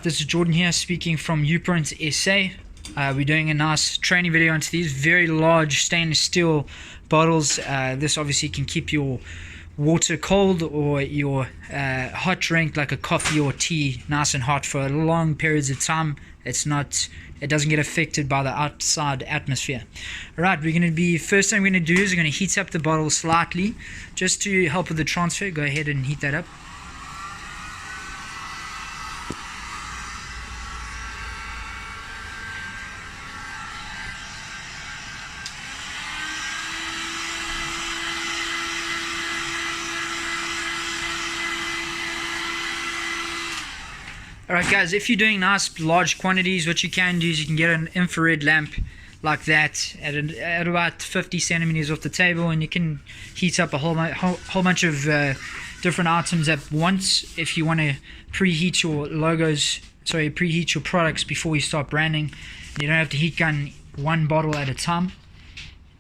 Alright, this is Jordan here speaking from UPrint SA. We're doing a nice training video onto these very large stainless steel bottles. This obviously can keep your water cold or your hot drink like a coffee or tea nice and hot for long periods of time. It doesn't get affected by the outside atmosphere. Alright, first thing we're going to do is we're going to heat up the bottle slightly just to help with the transfer. Go ahead and heat that up. Alright guys, if you're doing nice large quantities, what you can do is you can get an infrared lamp like that at about 50 centimeters off the table, and you can heat up a whole bunch of different items at once. If you want to preheat your products before you start branding, you don't have to heat gun one bottle at a time.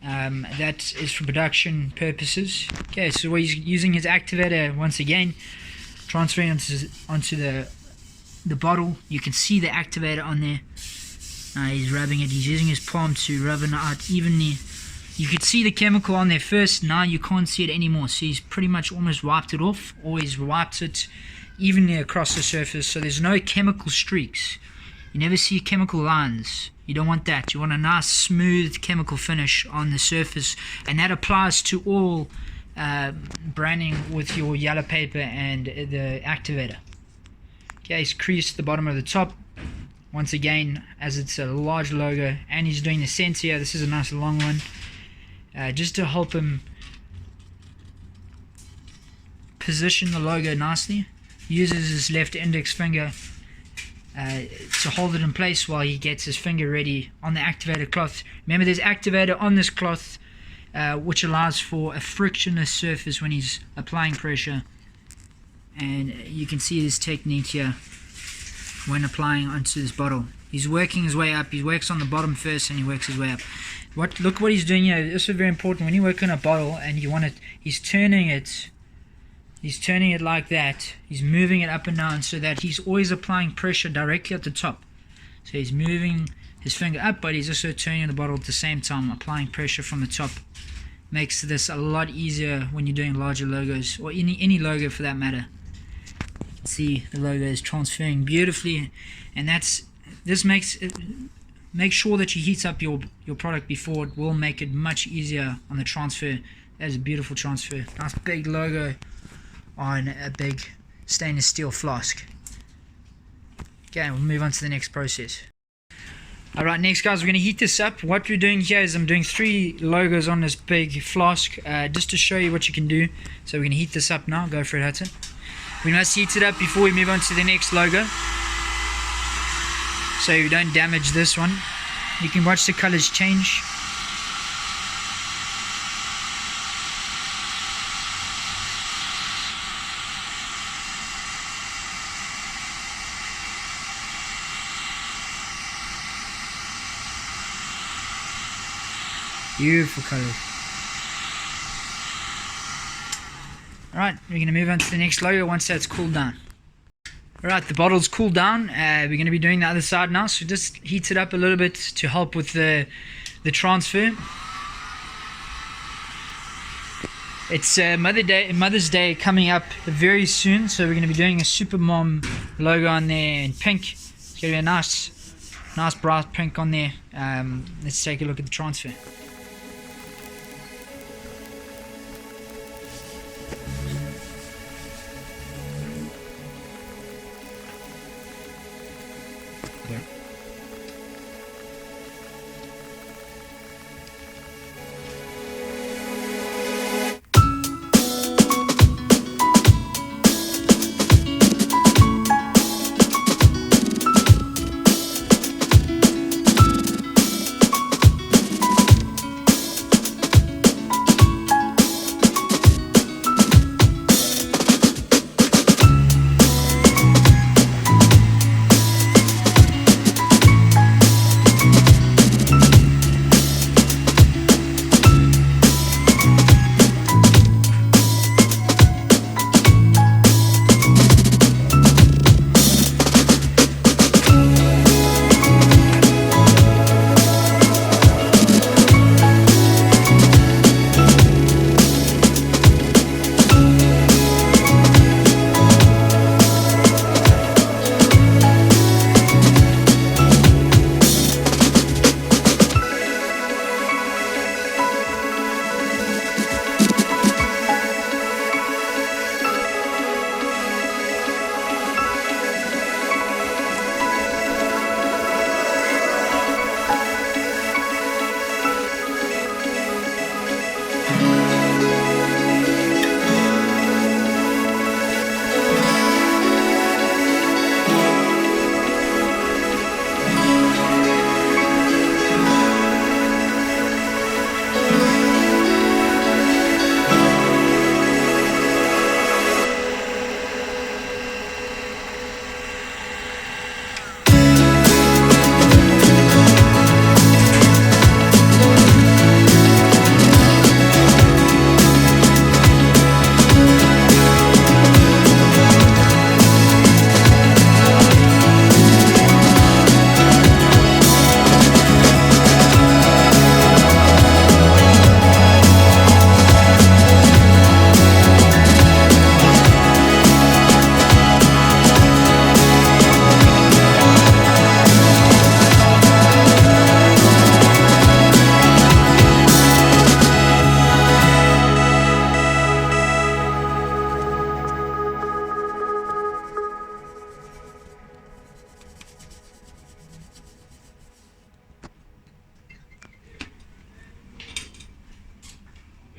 That is for production purposes. Okay, so we're using his activator once again, transferring onto the bottle. You can see the activator on there. He's rubbing it. He's using his palm to rub it out evenly. You could see the chemical on there first. Now you can't see it anymore. So he's pretty much almost wiped it off, or he's wiped it evenly across the surface, so there's no chemical streaks. You never see chemical lines. You don't want that. You want a nice smooth chemical finish on the surface, and that applies to all branding with your yellow paper and the activator. Okay, he's creased the bottom of the top once again, as it's a large logo, and he's doing the center here. This is a nice long one, just to help him position the logo nicely. He uses his left index finger to hold it in place while he gets his finger ready on the activator cloth. Remember, there's activator on this cloth, which allows for a frictionless surface when he's applying pressure. And you can see this technique here when applying onto this bottle. He's working his way up. He works on the bottom first and he works his way up. Look what he's doing here. This is very important. When you work on a bottle and you want it, he's turning it like that. He's moving it up and down so that he's always applying pressure directly at the top. So he's moving his finger up, but he's also turning the bottle at the same time, applying pressure from the top. Makes this a lot easier when you're doing larger logos, or any logo for that matter. See, the logo is transferring beautifully, and make sure that you heat up your product before. It will make it much easier on the transfer. That is a beautiful transfer. Nice big logo on a big stainless steel flask. Okay, we'll move on to the next process. Alright, next guys, we're going to heat this up. What we're doing here is I'm doing 3 logos on this big flask, just to show you what you can do. So we're going to heat this up now. Go for it, Hudson. We must heat it up before we move on to the next logo, so you don't damage this one. You can watch the colors change. Beautiful colors. Alright, we're going to move on to the next logo once that's cooled down. Alright, the bottle's cooled down. We're going to be doing the other side now, so just heat it up a little bit to help with the transfer. It's Mother's Day coming up very soon, so we're going to be doing a Supermom logo on there in pink. It's going to be a nice bright pink on there. Let's take a look at the transfer.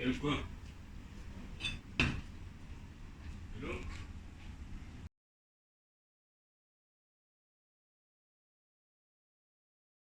Let's go.